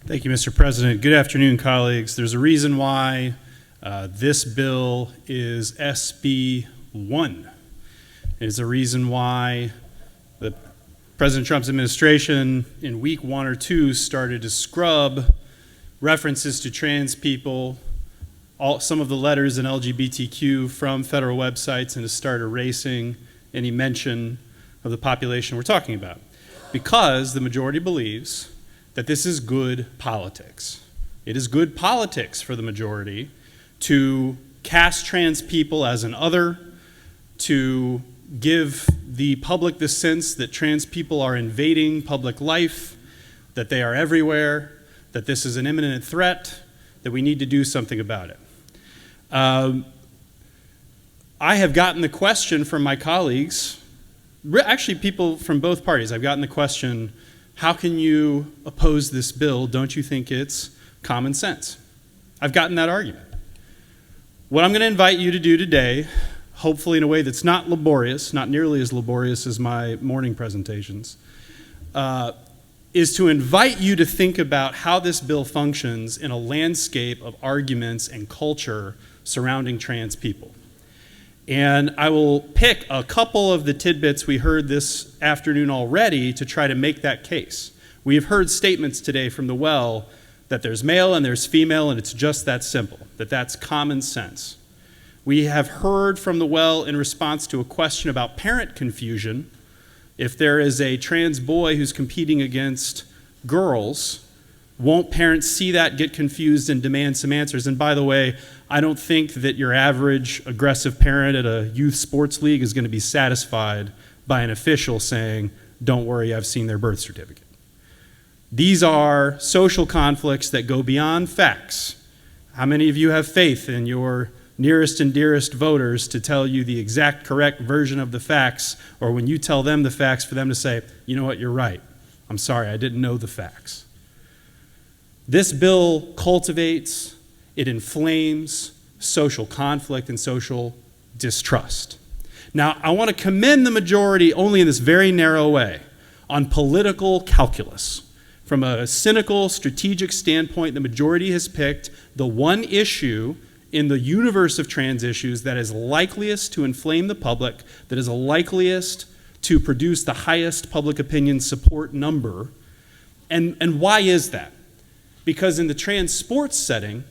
Thank you, Mr. President. Good afternoon, colleagues. There's a reason why this bill is SB 1. There's a reason why President Trump's administration in week 1 or 2 started to scrub references to trans people, some of the letters in LGBTQ from federal websites, and to start erasing any mention of the population we're talking about. Because the majority believes that this is good politics. It is good politics for the majority to cast trans people as an other, to give the public the sense that trans people are invading public life, that they are everywhere, that this is an imminent threat, that we need to do something about it. I have gotten the question from my colleagues, actually people from both parties, I've gotten the question, how can you oppose this bill? Don't you think it's common sense? I've gotten that argument. What I'm going to invite you to do today, hopefully in a way that's not laborious, not nearly as laborious as my morning presentations, is to invite you to think about how this bill functions in a landscape of arguments and culture surrounding trans people. And I will pick a couple of the tidbits we heard this afternoon already to try to make that case. We have heard statements today from the well that there's male and there's female and it's just that simple, that that's common sense. We have heard from the well in response to a question about parent confusion. If there is a trans boy who's competing against girls, won't parents see that, get confused, and demand some answers? And by the way, I don't think that your average aggressive parent at a youth sports league is going to be satisfied by an official saying, don't worry, I've seen their birth certificate. These are social conflicts that go beyond facts. How many of you have faith in your nearest and dearest voters to tell you the exact correct version of the facts, or when you tell them the facts, for them to say, you know what, you're right. I'm sorry, I didn't know the facts. This bill cultivates, it inflames social conflict and social distrust. Now, I want to commend the majority only in this very narrow way on political calculus. From a cynical, strategic standpoint, the majority has picked the one issue in the universe of trans issues that is likeliest to inflame the public, that is likeliest to produce the highest public opinion support number. And why is that? Because in the trans sports setting,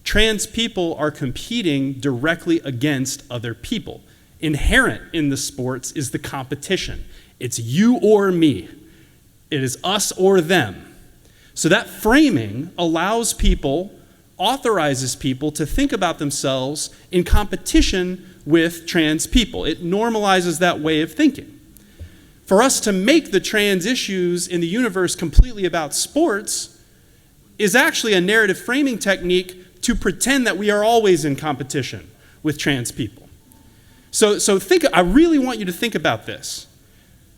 trans people are competing directly against other people. Inherent in the sports is the competition. It's you or me. It is us or them. So that framing allows people, authorizes people to think about themselves in competition with trans people. It normalizes that way of thinking. For us to make the trans issues in the universe completely about sports is actually a narrative framing technique to pretend that we are always in competition with trans people. So I really want you to think about this.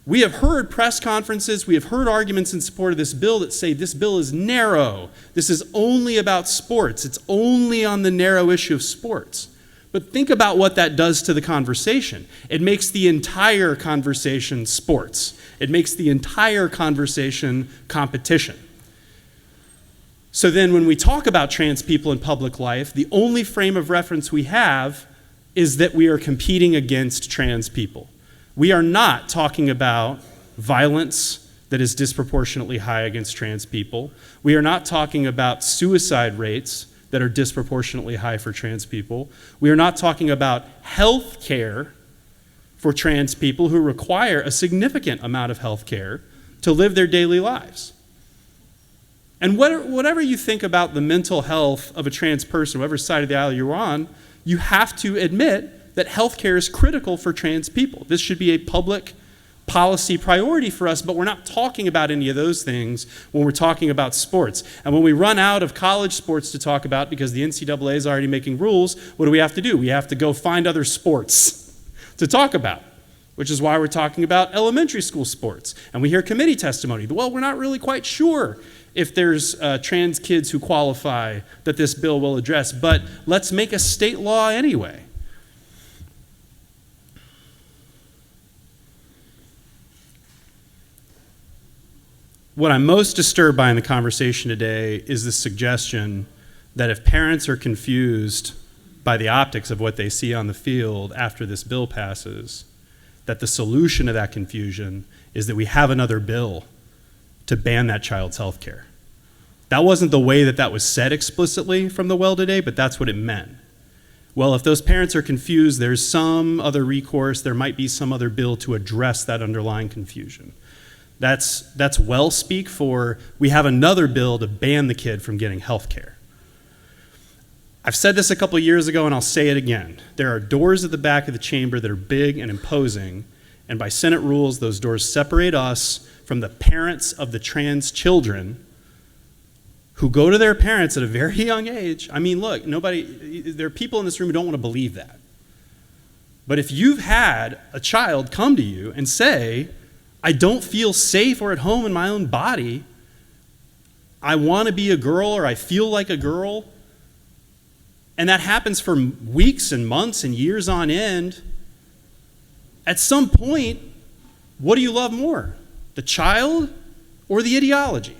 We have heard press conferences, we have heard arguments in support of this bill that say this bill is narrow. This is only about sports. It's only on the narrow issue of sports. But think about what that does to the conversation. It makes the entire conversation sports. It makes the entire conversation competition. So then when we talk about trans people in public life, the only frame of reference we have is that we are competing against trans people. We are not talking about violence that is disproportionately high against trans people. We are not talking about suicide rates that are disproportionately high for trans people. We are not talking about health care for trans people who require a significant amount of health care to live their daily lives. And whatever you think about the mental health of a trans person, whatever side of the aisle you're on, you have to admit that healthcare is critical for trans people. This should be a public policy priority for us, but we're not talking about any of those things when we're talking about sports. And when we run out of college sports to talk about because the NCAA is already making rules, what do we have to do? We have to go find other sports to talk about, which is why we're talking about elementary school sports. And we hear committee testimony. Well, we're not really quite sure if there's trans kids who qualify that this bill will address, but let's make a state law anyway. What I'm most disturbed by in the conversation today is the suggestion that if parents are confused by the optics of what they see on the field after this bill passes, that the solution to that confusion is that we have another bill to ban that child's health care. That wasn't the way that was said explicitly from the well today, but that's what it meant. Well, if those parents are confused, there's some other recourse, there might be some other bill to address that underlying confusion. That's well speak for, we have another bill to ban the kid from getting health care. I've said this a couple of years ago and I'll say it again. There are doors at the back of the chamber that are big and imposing, and by Senate rules, those doors separate us from the parents of the trans children who go to their parents at a very young age. I mean, look, there are people in this room who don't want to believe that. But if you've had a child come to you and say, I don't feel safe or at home in my own body, I want to be a girl or I feel like a girl, and that happens for weeks and months and years on end, at some point, what do you love more? The child or the ideology?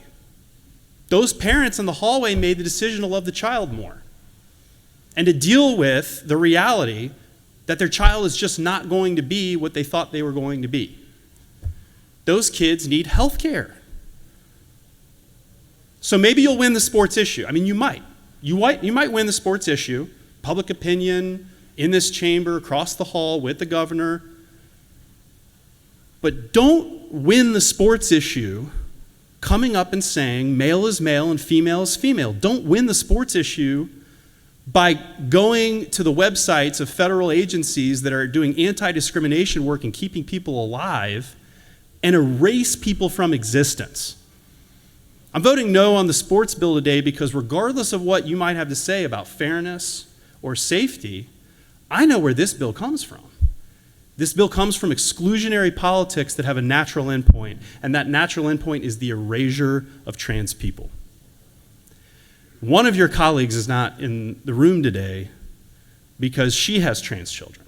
Those parents in the hallway made the decision to love the child more and to deal with the reality that their child is just not going to be what they thought they were going to be. Those kids need health care. So maybe you'll win the sports issue. I mean, you might. You might win the sports issue, public opinion, in this chamber, across the hall, with the governor. But don't win the sports issue coming up and saying male is male and female is female. Don't win the sports issue by going to the websites of federal agencies that are doing anti-discrimination work and keeping people alive and erase people from existence. I'm voting no on the sports bill today because regardless of what you might have to say about fairness or safety, I know where this bill comes from. This bill comes from exclusionary politics that have a natural endpoint, and that natural endpoint is the erasure of trans people. One of your colleagues is not in the room today because she has trans children.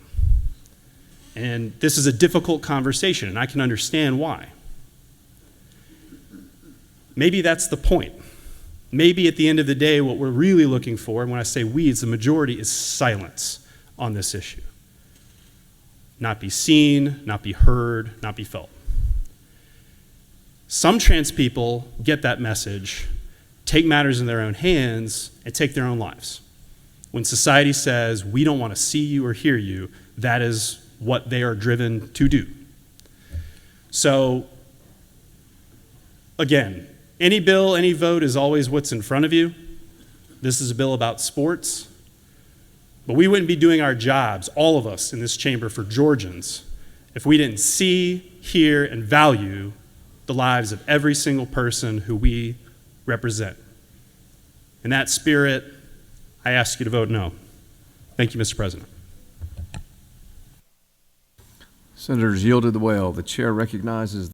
And this is a difficult conversation, and I can understand why. Maybe that's the point. Maybe at the end of the day, what we're really looking for, and when I say we, it's the majority, is silence on this issue. Not be seen, not be heard, not be felt. Some trans people get that message, take matters in their own hands, and take their own lives. When society says, we don't want to see you or hear you, that is what they are driven to do. So, again, any bill, any vote is always what's in front of you. This is a bill about sports. But we wouldn't be doing our jobs, all of us in this chamber for Georgians, if we didn't see, hear, and value the lives of every single person who we represent. In that spirit, I ask you to vote no. Thank you, Mr. President. Senators yielded the well. The chair recognizes